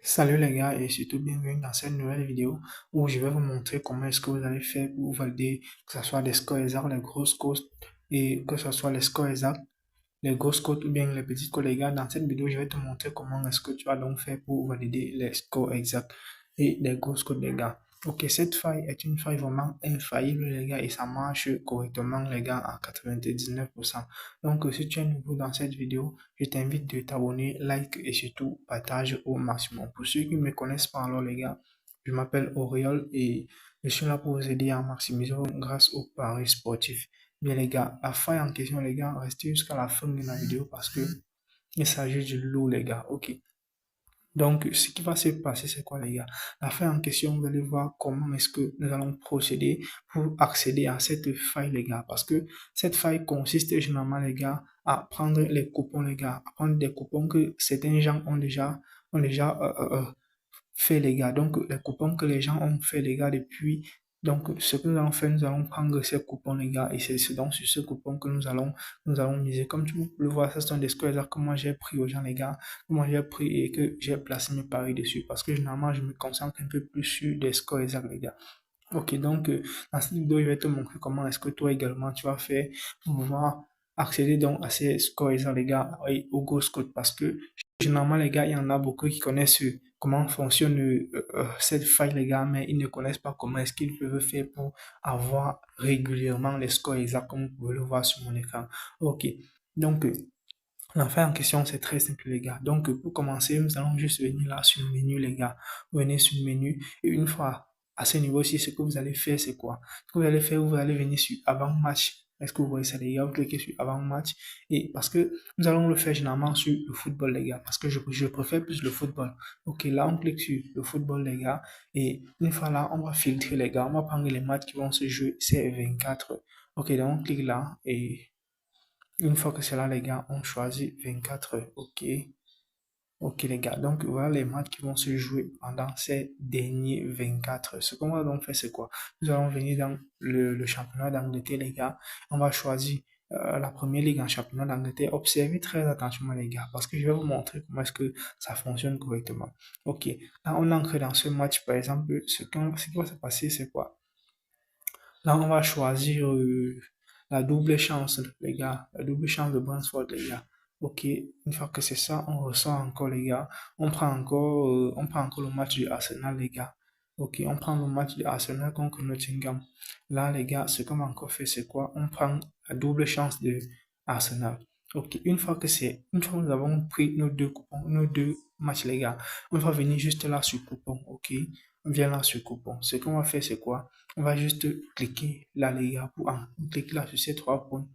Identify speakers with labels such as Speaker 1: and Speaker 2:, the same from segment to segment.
Speaker 1: Salut les gars et surtout bienvenue dans cette nouvelle vidéo où je vais vous montrer comment est-ce que vous allez faire pour valider que ce soit les scores exacts, les grosses codes et que ce soit les scores exacts, les grosses codes ou bien les petites codes les gars. Dans cette vidéo, je vais te montrer comment est-ce que tu vas donc faire pour valider les scores exacts et les grosses codes les gars. Ok, cette faille est une faille vraiment infaillible les gars et ça marche correctement les gars à 99%. Donc si tu es nouveau dans cette vidéo, je t'invite de t'abonner, like et surtout partage au maximum. Pour ceux qui ne me connaissent pas alors les gars, je m'appelle Auréole et je suis là pour vous aider à maximiser grâce au paris sportif. Bien les gars, la faille en question les gars, restez jusqu'à la fin de la vidéo parce que il s'agit du lot les gars, ok. Donc, ce qui va se passer, c'est quoi, les gars? La faille en question, vous allez voir comment est-ce que nous allons procéder pour accéder à cette faille, les gars. Parce que cette faille consiste généralement, les gars, à prendre les coupons, les gars, à prendre des coupons que certains gens ont déjà fait, les gars. Donc, les coupons que les gens ont fait, les gars, depuis. Donc, ce que nous allons faire, nous allons prendre ces coupons, les gars, et c'est donc sur ce coupon que nous allons miser. Comme tu peux le voir, ce sont des scores que moi j'ai pris aux gens, les gars, que moi j'ai pris et que j'ai placé mes paris dessus. Parce que généralement, je me concentre un peu plus sur des scores exacts, les gars. Ok, donc, dans cette vidéo, je vais te montrer comment est-ce que toi également, tu vas faire pour pouvoir accéder donc à ces scores exacts, les gars, et au Go Scout. Parce que généralement, les gars, il y en a beaucoup qui connaissent comment fonctionne cette faille, les gars, mais ils ne connaissent pas comment est-ce qu'ils peuvent faire pour avoir régulièrement les scores exacts, comme vous pouvez le voir sur mon écran. Ok, donc, la faille en question, c'est très simple, les gars. Donc, pour commencer, nous allons juste venir là sur le menu, les gars. Vous venez sur le menu et une fois à ce niveau-ci, ce que vous allez faire, c'est quoi? Ce que vous allez faire, vous allez venir sur avant-match. Est-ce que vous voyez ça, les gars? Vous cliquez sur avant-match. Et parce que nous allons le faire généralement sur le football, les gars. Parce que je préfère plus le football. Ok, là, on clique sur le football, les gars. Et une fois là, on va filtrer, les gars. On va prendre les matchs qui vont se jouer. C'est 24. Ok, donc on clique là. Et une fois que c'est là, les gars, on choisit 24 heures. Ok. Ok, les gars. Donc, voilà les matchs qui vont se jouer pendant ces derniers 24 heures. Ce qu'on va donc faire, c'est quoi? Nous allons venir dans le championnat d'Angleterre, les gars. On va choisir la première ligue en championnat d'Angleterre. Observez très attentivement, les gars, parce que je vais vous montrer comment est-ce que ça fonctionne correctement. Ok. Là, on entre dans ce match, par exemple, ce qui va se passer, c'est quoi? Là, on va choisir la double chance, les gars. La double chance de Brentford, les gars. Ok, une fois que c'est ça, on ressort encore, les gars. On prend encore le match du Arsenal, les gars. Ok, on prend le match du Arsenal contre Nottingham. Là, les gars, ce qu'on va encore faire, c'est quoi? On prend la double chance de Arsenal. Ok, une fois que nous avons pris nos deux coupons, nos deux matchs, les gars, on va venir juste là sur coupon. Ok, on vient là sur coupon. Ce qu'on va faire, c'est quoi? On va juste cliquer là, les gars, on clique là sur ces trois points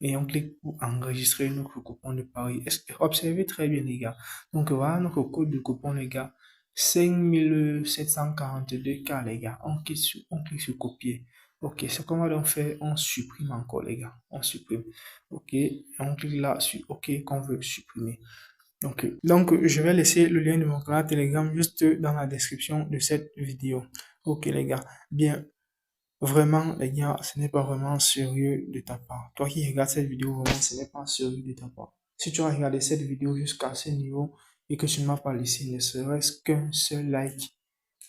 Speaker 1: et on clique pour enregistrer notre coupon de Paris. Observez très bien, les gars. Donc, voilà notre code de coupon, les gars. 5742K, les gars. On clique sur copier. Ok, ce qu'on va donc faire, on supprime encore, les gars. On supprime. Ok, on clique là sur OK qu'on veut supprimer. Donc, je vais laisser le lien de mon canal Telegram juste dans la description de cette vidéo. Ok, les gars. Bien, vraiment, les gars, ce n'est pas vraiment sérieux de ta part. Toi qui regardes cette vidéo, vraiment, ce n'est pas sérieux de ta part. Si tu as regardé cette vidéo jusqu'à ce niveau et que tu ne m'as pas laissé ne serait-ce qu'un seul like,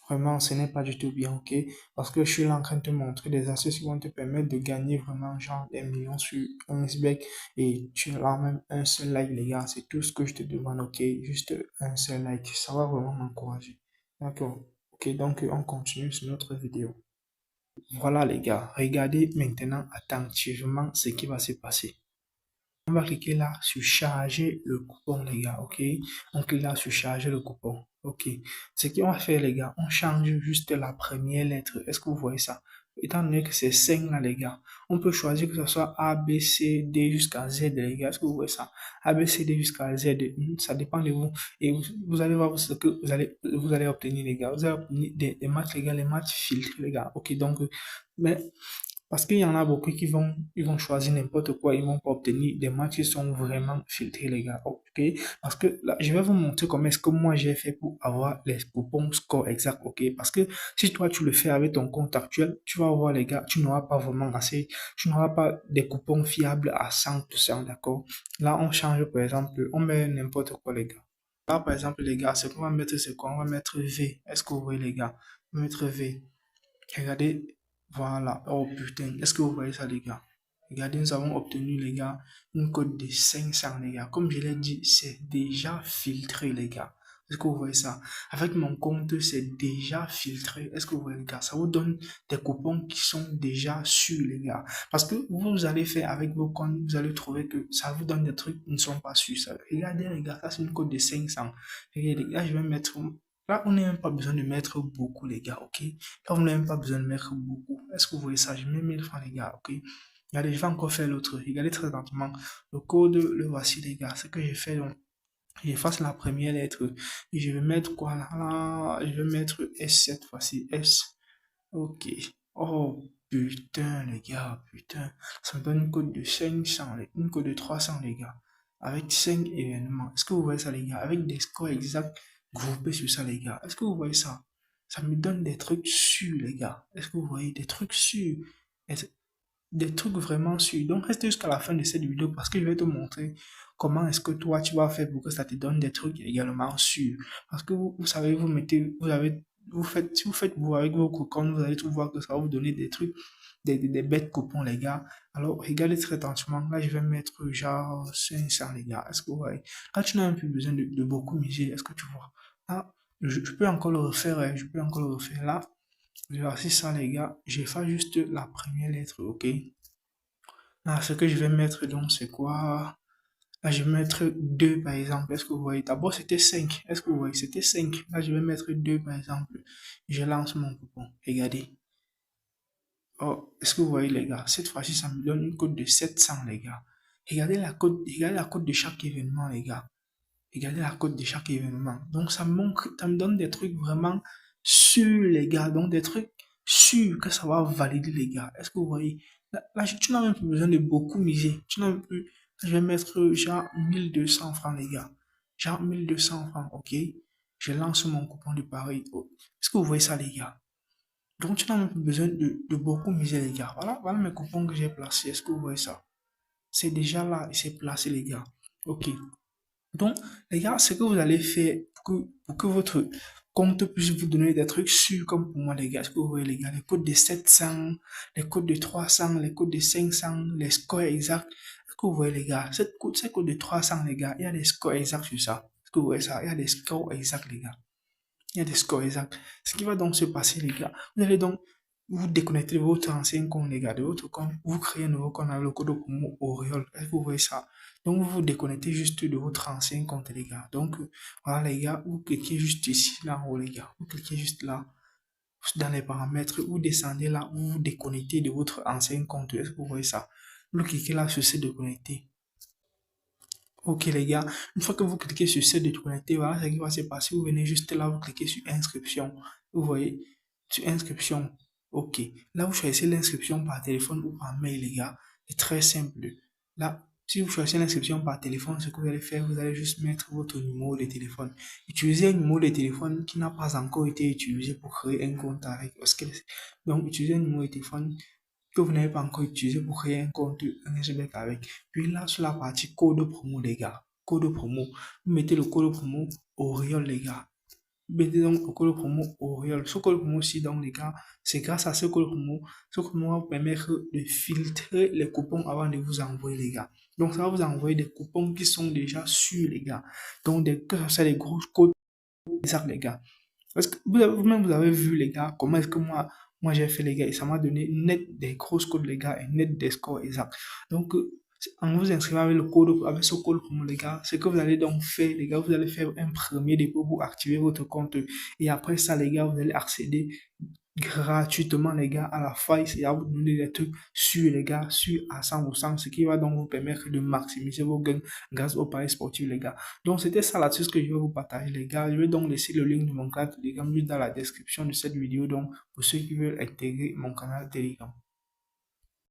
Speaker 1: vraiment, ce n'est pas du tout bien, ok? Parce que je suis là en train de te montrer des astuces qui vont te permettre de gagner vraiment genre des millions sur un SBEC et tu as là même un seul like, les gars. C'est tout ce que je te demande, ok? Juste un seul like. Ça va vraiment m'encourager. D'accord? Ok, donc on continue sur notre vidéo. Voilà les gars, regardez maintenant attentivement ce qui va se passer. On va cliquer là sur charger le coupon les gars, ok? On clique là sur charger le coupon, ok? Ce qu'on va faire les gars, on change juste la première lettre. Est-ce que vous voyez ça? Étant donné que c'est 5 là les gars, on peut choisir que ce soit A, B, C, D jusqu'à Z les gars. Est-ce que vous voyez ça? A, B, C, D jusqu'à Z, ça dépend de vous. Et vous allez voir ce que vous allez obtenir les gars. Vous allez obtenir des matchs les gars, les matchs filtrés les gars. Ok, donc, mais parce qu'il y en a beaucoup ils vont choisir n'importe quoi, ils vont pas obtenir des matchs qui sont vraiment filtrés, les gars. Ok? Parce que là, je vais vous montrer comment est-ce que moi j'ai fait pour avoir les coupons score exact. Ok? Parce que si toi tu le fais avec ton compte actuel, tu vas voir, les gars, tu n'auras pas vraiment assez, tu n'auras pas des coupons fiables à 100%. D'accord? Là, on change, par exemple, on met n'importe quoi, les gars. Là, par exemple, les gars, ce qu'on va mettre, c'est quoi? On va mettre V. Est-ce que vous voyez, les gars? On va mettre V. Regardez, voilà. Oh putain, est-ce que vous voyez ça, les gars? Regardez, nous avons obtenu, les gars, une cote de 500, les gars. Comme je l'ai dit, c'est déjà filtré, les gars. Est-ce que vous voyez ça? Avec mon compte, c'est déjà filtré. Est-ce que vous voyez, les gars? Ça vous donne des coupons qui sont déjà sûrs, les gars. Parce que vous allez faire avec vos comptes, vous allez trouver que ça vous donne des trucs qui ne sont pas sûrs. Regardez, les gars, ça c'est une cote de 500. Regardez, là, je vais mettre. Là, on n'a même pas besoin de mettre beaucoup, les gars, ok? Là, on n'a même pas besoin de mettre beaucoup. Est-ce que vous voyez ça? Je mets 1000 francs, les gars, ok? Regardez, je vais encore faire l'autre. Regardez très lentement. Le code, le voici, les gars. Ce que j'ai fait, donc, j'efface la première lettre. Et je vais mettre quoi là? Là, je vais mettre S cette fois-ci. S. Ok. Oh, putain, les gars, putain. Ça me donne une code de 500, une code de 300, les gars. Avec 5 événements. Est-ce que vous voyez ça, les gars? Avec des scores exacts groupés sur ça, les gars. Est-ce que vous voyez ça? Ça me donne des trucs sûrs, les gars. Est-ce que vous voyez des trucs sûrs? Des trucs vraiment sûrs. Donc, reste jusqu'à la fin de cette vidéo parce que je vais te montrer comment est-ce que toi, tu vas faire pour que ça te donne des trucs également sûrs. Parce que vous savez, vous mettez, vous avez, vous faites, si vous faites vous avec vos coupons, vous allez tout voir que ça va vous donner des trucs, des bêtes coupons, les gars. Alors, regardez très attentivement. Là, je vais mettre genre 500, les gars. Est-ce que vous voyez? Là, tu n'as même plus besoin de beaucoup miser. Est-ce que tu vois? Là, je peux encore le refaire, hein, je peux encore le refaire. Là, voici ça, les gars. J'efface juste la première lettre, ok? Là, ce que je vais mettre, donc, c'est quoi? Là, je vais mettre 2 par exemple. Est-ce que vous voyez? D'abord, c'était 5. Est-ce que vous voyez? C'était 5. Là, je vais mettre 2 par exemple. Je lance mon coupon. Regardez. Oh, est-ce que vous voyez, les gars? Cette fois-ci, ça me donne une cote de 700, les gars. Regardez la cote de chaque événement, les gars. Regardez la cote de chaque événement. Donc, ça me donne des trucs vraiment sûrs, les gars. Donc, des trucs sûrs que ça va valider, les gars. Est-ce que vous voyez? Là, tu n'as même plus besoin de beaucoup miser. Tu n'as même plus. Je vais mettre genre 1200 francs, les gars. Genre 1200 francs, ok? Je lance mon coupon de Paris. Oh. Est-ce que vous voyez ça, les gars? Donc, tu n'as même plus besoin de beaucoup miser, les gars. Voilà, voilà mes coupons que j'ai placés. Est-ce que vous voyez ça? C'est déjà là, c'est placé, les gars. Ok. Donc, les gars, ce que vous allez faire pour que votre compte puisse vous donner des trucs sûrs comme pour moi, les gars. Ce que vous voyez, les gars, les codes de 700, les codes de 300, les codes de 500, les scores exacts. Est-ce que vous voyez, les gars, ces codes de 300, les gars, il y a des scores exacts sur ça. Est-ce que vous voyez ça? Il y a des scores exacts, les gars. Il y a des scores exacts. Ce qui va donc se passer, les gars, vous allez donc vous déconnecter de votre ancien compte, les gars, de votre compte, vous créez un nouveau compte avec le code promo Oriol. Est-ce que vous voyez ça? Donc, vous vous déconnectez juste de votre ancien compte, les gars. Donc, voilà, les gars, vous cliquez juste ici, là en haut, les gars. Vous cliquez juste là, dans les paramètres, vous descendez là, vous vous déconnectez de votre ancien compte. Est-ce que vous voyez ça? Vous cliquez là sur se déconnecter. Ok les gars, une fois que vous cliquez sur ce déconnecter, voilà ce qui va se passer. Vous venez juste là, vous cliquez sur inscription. Vous voyez, sur inscription. Ok. Là, vous choisissez l'inscription par téléphone ou par mail, les gars. C'est très simple. Là, si vous choisissez l'inscription par téléphone, ce que vous allez faire, vous allez juste mettre votre numéro de téléphone. Utilisez un numéro de téléphone qui n'a pas encore été utilisé pour créer un compte avec. Donc, utilisez un numéro de téléphone que vous n'avez pas encore utilisé pour créer un compte Unexbet avec. Puis là, sur la partie code promo, les gars, code promo, vous mettez le code promo Oriol, les gars. Vous mettez donc le code promo Oriol. Ce code promo-ci, donc, les gars, c'est grâce à ce code promo va vous permettre de filtrer les coupons avant de vous envoyer, les gars. Donc, ça va vous envoyer des coupons qui sont déjà sûrs, les gars. Donc, que ce soit des gros codes, ça, les gars. Parce que vous-même, vous avez vu, les gars, comment est-ce que moi j'ai fait, les gars, et ça m'a donné net des grosses codes, les gars, et net des scores exacts. Donc, en vous inscrivant avec avec ce code promo, les gars, ce que vous allez donc faire, les gars, vous allez faire un premier dépôt pour activer votre compte. Et après ça, les gars, vous allez accéder gratuitement, les gars, à la faille. C'est à vous donner des trucs sur, les gars, sur à 100%, ce qui va donc vous permettre de maximiser vos gains grâce au paris sportif, les gars. Donc, c'était ça là-dessus que je vais vous partager, les gars. Je vais donc laisser le lien de mon canal Telegram juste dans la description de cette vidéo, donc, pour ceux qui veulent intégrer mon canal Telegram.